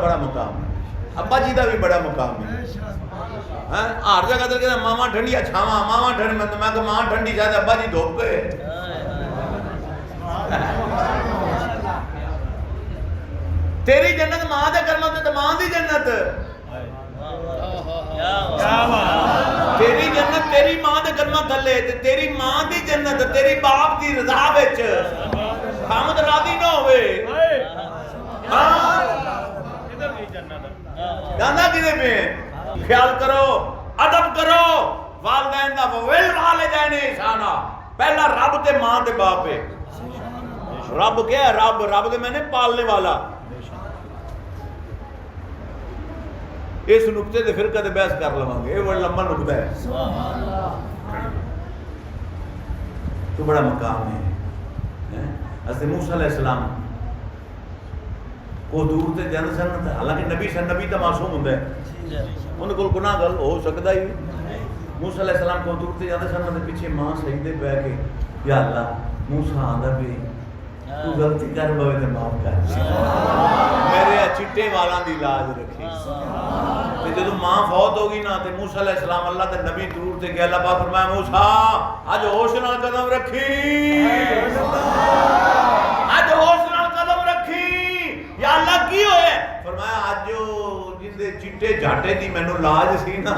बड़ा मुकाम है, अब्बा जी का भी बड़ा मुकाम है। हर जगह तो कहते मावा ठंडिया छावा, मावा ठंड मैं तो मां ठंडी शायद अब्बा जी धोप पे। तेरी जन्नत मां दे कर्म ते मां दी जन्नत, तेरी जन्नत तेरी मां दे कर्म थले ते तेरी मां दी जन्नत तेरी बाप दी रजा विच खामद राजी ना होवे। जाना किदे पे? ख्याल करो, अदब करो, वालदैन दा वल वालिदैन ihsana। पहला रब ते मां ते बाप है। रब क्या है? रब रब दे मैंने पालने वाला। इस नुकते से फिर कदे बहस कर लवांगे, ये बड़ा लंबा नुकता है। तो बड़ा मकाम है। हज़रत मूसा अलैहिस्सलाम को दूर से जन सन, हालांकि नबी सन, नबी तो मासूम होंगे, उन्हें कोल गुनाह गल हो सकता ही। मूसा अलैहिस्सलाम को दूर से जाते सन, उन्हें पीछे मां सजदे पै के या अल्लाह मूसा आंदा भी तू गलती कर बवे ते माफ कर, मेरे चिट्टे वालों की लाज रखी। तो जो मां फौत हो गई ना, तो मूसा अलैहिस्सलाम अल्लाह के नबी दूर से गया, अल्लाह पाक फरमाया मूसा आज होश नाल कदम रखी, आज होश नाल कदम रखी। या अल्लाह की होए? फरमाया आज जो जिंदे चिट्टे झाटे दी मैनू लाज सी ना,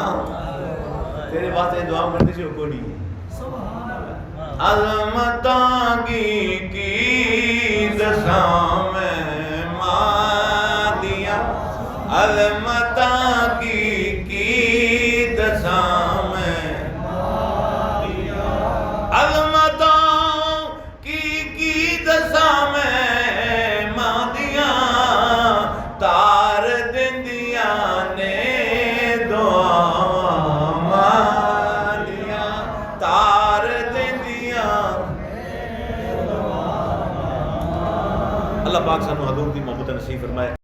तेरे वास्ते दुआ करती सी कोई नहीं। अज़मतां की दसां मैं मां दियां, अज़मतां की दसां मैं अज़मतां की दसां मैं मां दियां, तार दिंदिया ने दुआवां मां दियां, तार दिंदिया। अल्लाह पाक सानू हजूर दी मोहब्बत नसीब फरमाए।